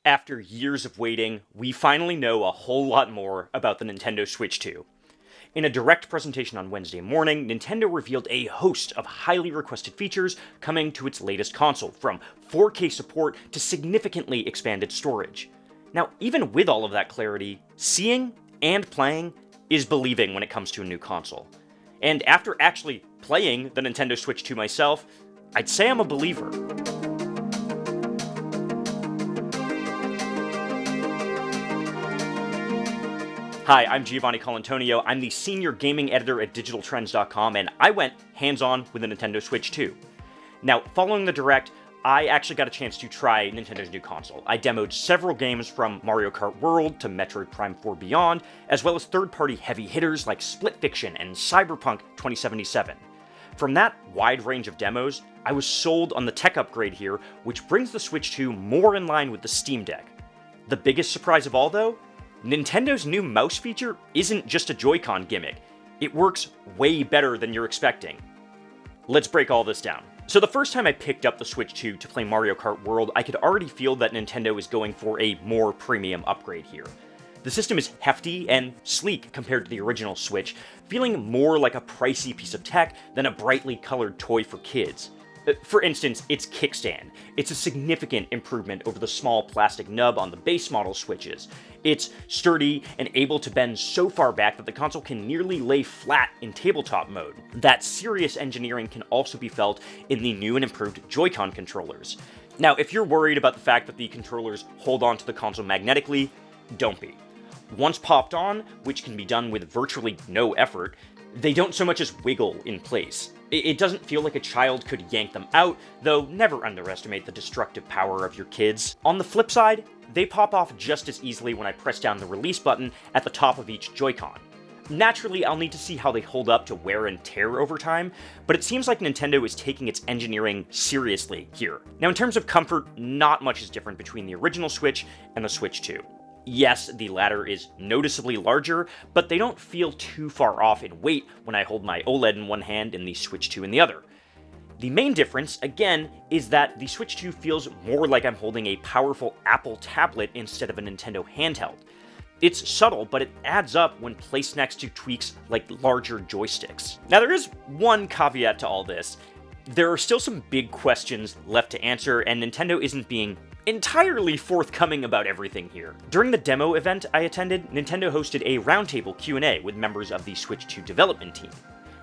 After years of waiting, we finally know a whole lot more about the Nintendo Switch 2. In a direct presentation on Wednesday morning, Nintendo revealed a host of highly requested features coming to its latest console, from 4K support to significantly expanded storage. Now, even with all of that clarity, seeing and playing is believing when it comes to a new console. And after actually playing the Nintendo Switch 2 myself, I'd say I'm a believer. Hi, I'm Giovanni Colantonio. I'm the senior gaming editor at digitaltrends.com, and I went hands-on with the Nintendo Switch 2. Now, following the Direct, I actually got a chance to try Nintendo's new console. I demoed several games from Mario Kart World to Metroid Prime 4 Beyond, as well as third-party heavy hitters like Split Fiction and Cyberpunk 2077. From that wide range of demos, I was sold on the tech upgrade here, which brings the Switch 2 more in line with the Steam Deck. The biggest surprise of all, though? Nintendo's new mouse feature isn't just a Joy-Con gimmick. It works way better than you're expecting. Let's break all this down. So the first time I picked up the Switch 2 to play Mario Kart World, I could already feel that Nintendo is going for a more premium upgrade here. The system is hefty and sleek compared to the original Switch, feeling more like a pricey piece of tech than a brightly colored toy for kids. For instance, its kickstand. It's a significant improvement over the small plastic nub on the base model Switches. It's sturdy and able to bend so far back that the console can nearly lay flat in tabletop mode. That serious engineering can also be felt in the new and improved Joy-Con controllers. Now, if you're worried about the fact that the controllers hold onto the console magnetically, don't be. Once popped on, which can be done with virtually no effort, they don't so much as wiggle in place. It doesn't feel like a child could yank them out, though never underestimate the destructive power of your kids. On the flip side, they pop off just as easily when I press down the release button at the top of each Joy-Con. Naturally, I'll need to see how they hold up to wear and tear over time, but it seems like Nintendo is taking its engineering seriously here. Now, in terms of comfort, not much is different between the original Switch and the Switch 2. Yes, the latter is noticeably larger, but they don't feel too far off in weight when I hold my OLED in one hand and the Switch 2 in the other. The main difference, again, is that the Switch 2 feels more like I'm holding a powerful Apple tablet instead of a Nintendo handheld. It's subtle, but it adds up when placed next to tweaks like larger joysticks. Now, there is one caveat to all this. There are still some big questions left to answer, and Nintendo isn't being entirely forthcoming about everything here. During the demo event I attended, Nintendo hosted a roundtable Q&A with members of the Switch 2 development team.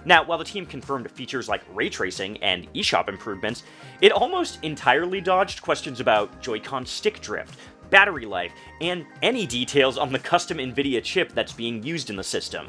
Now, while the team confirmed features like ray tracing and eShop improvements, it almost entirely dodged questions about Joy-Con stick drift, battery life, and any details on the custom NVIDIA chip that's being used in the system.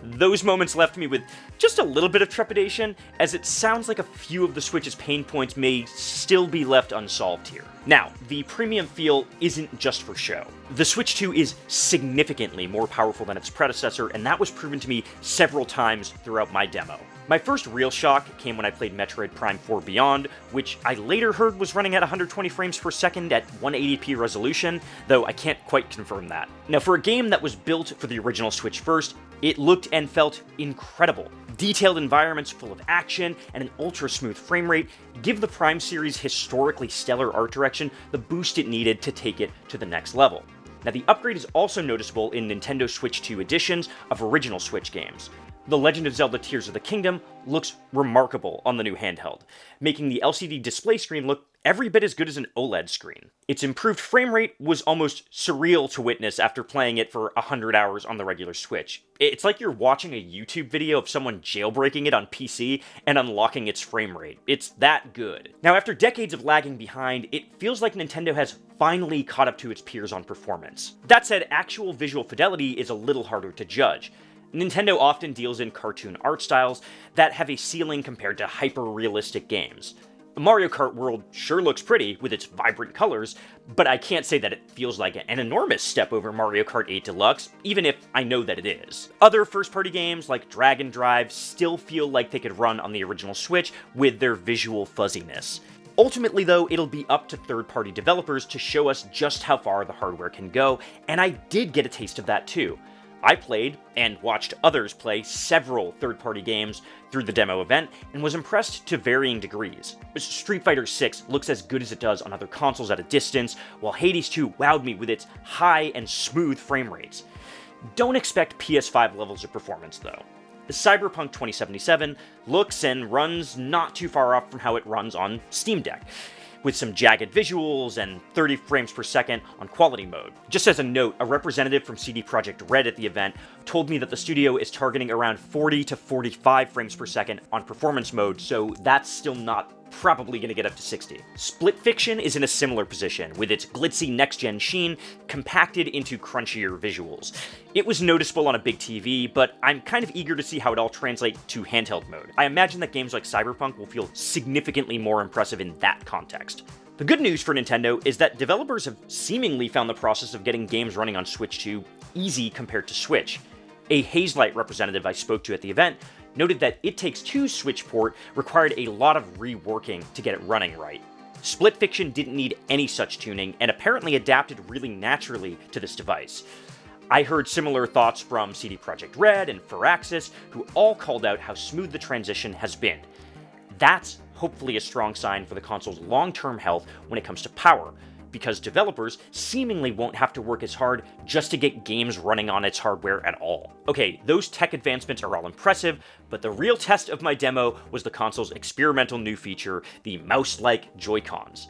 Those moments left me with just a little bit of trepidation, as it sounds like a few of the Switch's pain points may still be left unsolved here. Now, the premium feel isn't just for show. The Switch 2 is significantly more powerful than its predecessor, and that was proven to me several times throughout my demo. My first real shock came when I played Metroid Prime 4 Beyond, which I later heard was running at 120 frames per second at 180p resolution, though I can't quite confirm that. Now, for a game that was built for the original Switch first, it looked and felt incredible. Detailed environments full of action and an ultra-smooth frame rate give the Prime series' historically stellar art direction the boost it needed to take it to the next level. Now, the upgrade is also noticeable in Nintendo Switch 2 editions of original Switch games. The Legend of Zelda Tears of the Kingdom looks remarkable on the new handheld, making the LCD display screen look every bit as good as an OLED screen. Its improved frame rate was almost surreal to witness after playing it for 100 hours on the regular Switch. It's like you're watching a YouTube video of someone jailbreaking it on PC and unlocking its frame rate. It's that good. Now, after decades of lagging behind, it feels like Nintendo has finally caught up to its peers on performance. That said, actual visual fidelity is a little harder to judge. Nintendo often deals in cartoon art styles that have a ceiling compared to hyper-realistic games. Mario Kart World sure looks pretty with its vibrant colors, but I can't say that it feels like an enormous step over Mario Kart 8 Deluxe, even if I know that it is. Other first-party games like Dragon Drive still feel like they could run on the original Switch with their visual fuzziness. Ultimately, though, it'll be up to third-party developers to show us just how far the hardware can go, and I did get a taste of that too. I played, and watched others play, several third-party games through the demo event, and was impressed to varying degrees. Street Fighter VI looks as good as it does on other consoles at a distance, while Hades 2 wowed me with its high and smooth frame rates. Don't expect PS5 levels of performance, though. Cyberpunk 2077 looks and runs not too far off from how it runs on Steam Deck, with some jagged visuals and 30 frames per second on quality mode. Just as a note, a representative from CD Projekt Red at the event told me that the studio is targeting around 40 to 45 frames per second on performance mode, so that's still not probably going to get up to 60. Split Fiction is in a similar position, with its glitzy next-gen sheen compacted into crunchier visuals. It was noticeable on a big TV, but I'm kind of eager to see how it all translates to handheld mode. I imagine that games like Cyberpunk will feel significantly more impressive in that context. The good news for Nintendo is that developers have seemingly found the process of getting games running on Switch 2 easy compared to Switch. A Hazelight representative I spoke to at the event noted that It Takes Two's Switch port required a lot of reworking to get it running right. Split Fiction didn't need any such tuning, and apparently adapted really naturally to this device. I heard similar thoughts from CD Projekt Red and Firaxis, who all called out how smooth the transition has been. That's hopefully a strong sign for the console's long-term health when it comes to power, because developers seemingly won't have to work as hard just to get games running on its hardware at all. Okay, those tech advancements are all impressive, but the real test of my demo was the console's experimental new feature, the mouse-like Joy-Cons.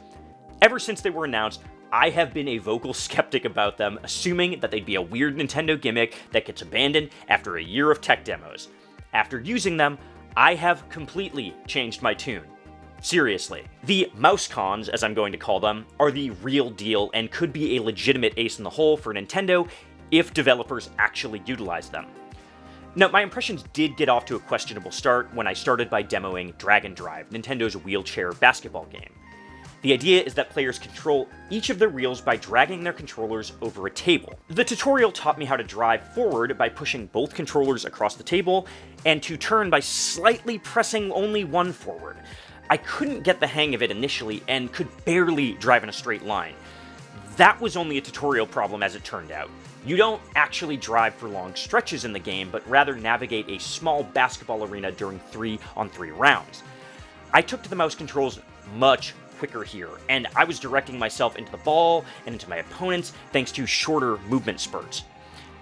Ever since they were announced, I have been a vocal skeptic about them, assuming that they'd be a weird Nintendo gimmick that gets abandoned after a year of tech demos. After using them, I have completely changed my tune. Seriously. The mouse-cons, as I'm going to call them, are the real deal and could be a legitimate ace in the hole for Nintendo if developers actually utilize them. Now, my impressions did get off to a questionable start when I started by demoing Dragon Drive, Nintendo's wheelchair basketball game. The idea is that players control each of their wheels by dragging their controllers over a table. The tutorial taught me how to drive forward by pushing both controllers across the table, and to turn by slightly pressing only one forward. I couldn't get the hang of it initially and could barely drive in a straight line. That was only a tutorial problem as it turned out. You don't actually drive for long stretches in the game, but rather navigate a small basketball arena during 3-on-3 rounds. I took to the mouse controls much quicker here, and I was directing myself into the ball and into my opponents thanks to shorter movement spurts.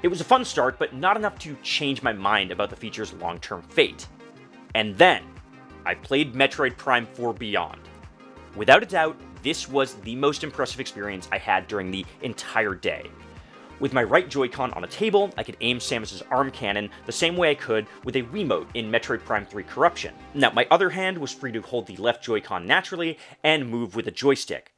It was a fun start, but not enough to change my mind about the feature's long-term fate. And then, I played Metroid Prime 4 Beyond. Without a doubt, this was the most impressive experience I had during the entire day. With my right Joy-Con on a table, I could aim Samus's arm cannon the same way I could with a Wiimote in Metroid Prime 3 Corruption. Now, my other hand was free to hold the left Joy-Con naturally and move with a joystick.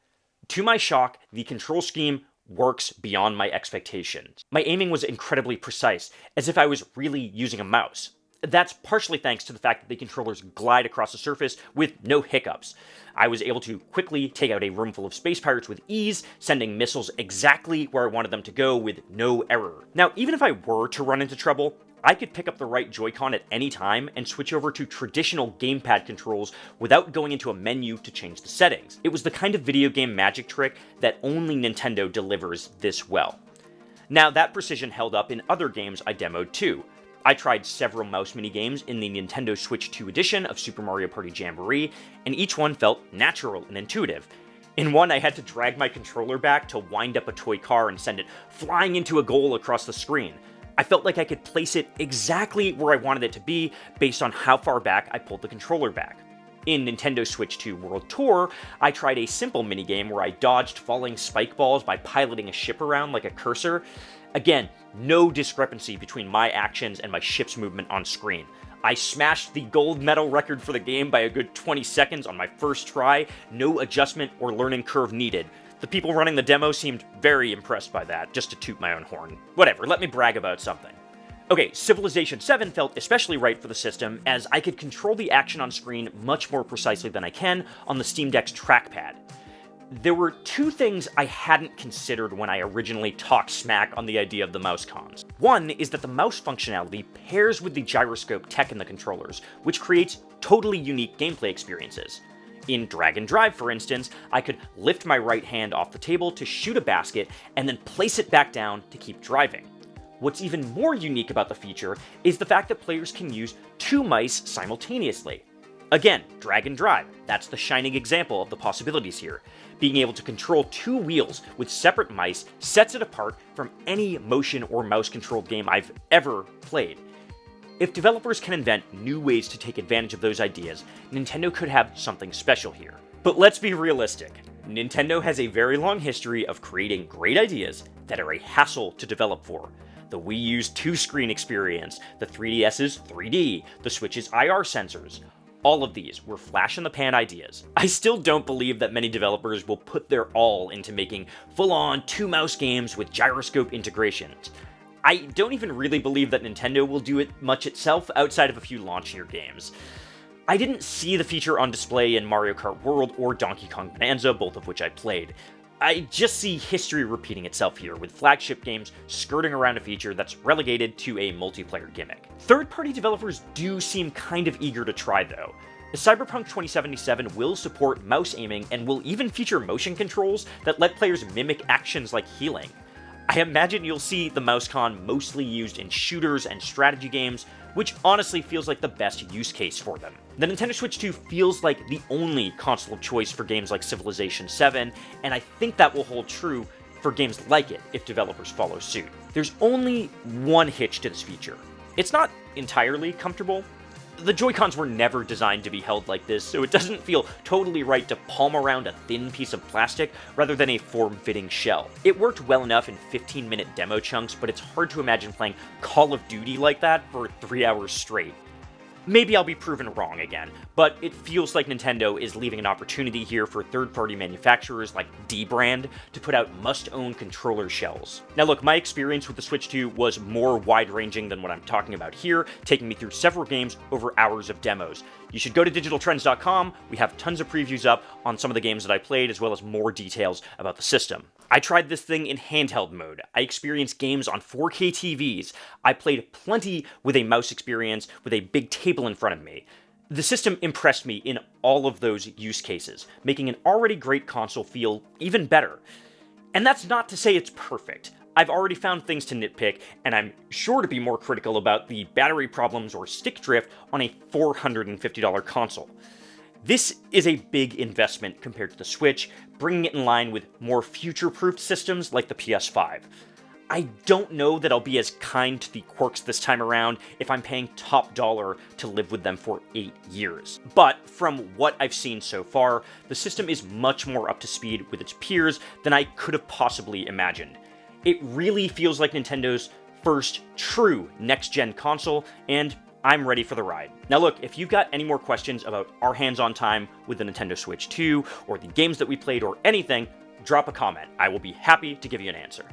To my shock, the control scheme works beyond my expectations. My aiming was incredibly precise, as if I was really using a mouse. That's partially thanks to the fact that the controllers glide across the surface with no hiccups. I was able to quickly take out a room full of space pirates with ease, sending missiles exactly where I wanted them to go with no error. Now, even if I were to run into trouble, I could pick up the right Joy-Con at any time and switch over to traditional gamepad controls without going into a menu to change the settings. It was the kind of video game magic trick that only Nintendo delivers this well. Now, that precision held up in other games I demoed too. I tried several mouse minigames in the Nintendo Switch 2 edition of Super Mario Party Jamboree, and each one felt natural and intuitive. In one, I had to drag my controller back to wind up a toy car and send it flying into a goal across the screen. I felt like I could place it exactly where I wanted it to be based on how far back I pulled the controller back. In Nintendo Switch 2 World Tour, I tried a simple minigame where I dodged falling spike balls by piloting a ship around like a cursor. Again, no discrepancy between my actions and my ship's movement on screen. I smashed the gold medal record for the game by a good 20 seconds on my first try, no adjustment or learning curve needed. The people running the demo seemed very impressed by that, just to toot my own horn. Whatever, let me brag about something. Okay, Civilization 7 felt especially right for the system, as I could control the action on screen much more precisely than I can on the Steam Deck's trackpad. There were two things I hadn't considered when I originally talked smack on the idea of the mouse cons. One is that the mouse functionality pairs with the gyroscope tech in the controllers, which creates totally unique gameplay experiences. In Dragon Drive, for instance, I could lift my right hand off the table to shoot a basket and then place it back down to keep driving. What's even more unique about the feature is the fact that players can use 2 mice simultaneously. Again, drag and drive, that's the shining example of the possibilities here. Being able to control 2 wheels with separate mice sets it apart from any motion or mouse-controlled game I've ever played. If developers can invent new ways to take advantage of those ideas, Nintendo could have something special here. But let's be realistic. Nintendo has a very long history of creating great ideas that are a hassle to develop for. The Wii U's 2-screen experience, the 3DS's 3D, the Switch's IR sensors. All of these were flash-in-the-pan ideas. I still don't believe that many developers will put their all into making full-on 2-mouse games with gyroscope integrations. I don't even really believe that Nintendo will do it much itself outside of a few launch year games. I didn't see the feature on display in Mario Kart World or Donkey Kong Bonanza, both of which I played. I just see history repeating itself here, with flagship games skirting around a feature that's relegated to a multiplayer gimmick. Third-party developers do seem kind of eager to try, though. Cyberpunk 2077 will support mouse aiming and will even feature motion controls that let players mimic actions like healing. I imagine you'll see the mousecon mostly used in shooters and strategy games, which honestly feels like the best use case for them. The Nintendo Switch 2 feels like the only console of choice for games like Civilization 7, and I think that will hold true for games like it if developers follow suit. There's only one hitch to this feature. It's not entirely comfortable. The Joy-Cons were never designed to be held like this, so it doesn't feel totally right to palm around a thin piece of plastic rather than a form-fitting shell. It worked well enough in 15-minute demo chunks, but it's hard to imagine playing Call of Duty like that for 3 hours straight. Maybe I'll be proven wrong again, but it feels like Nintendo is leaving an opportunity here for third-party manufacturers like D-Brand to put out must-own controller shells. Now look, my experience with the Switch 2 was more wide-ranging than what I'm talking about here, taking me through several games over hours of demos. You should go to digitaltrends.com, we have tons of previews up on some of the games that I played, as well as more details about the system. I tried this thing in handheld mode, I experienced games on 4K TVs, I played plenty with a mouse experience with a big table in front of me. The system impressed me in all of those use cases, making an already great console feel even better. And that's not to say it's perfect. I've already found things to nitpick, and I'm sure to be more critical about the battery problems or stick drift on a $450 console. This is a big investment compared to the Switch, bringing it in line with more future-proofed systems like the PS5. I don't know that I'll be as kind to the quirks this time around if I'm paying top dollar to live with them for 8 years. But from what I've seen so far, the system is much more up to speed with its peers than I could have possibly imagined. It really feels like Nintendo's first true next-gen console, and I'm ready for the ride. Now look, if you've got any more questions about our hands-on time with the Nintendo Switch 2, or the games that we played, or anything, drop a comment. I will be happy to give you an answer.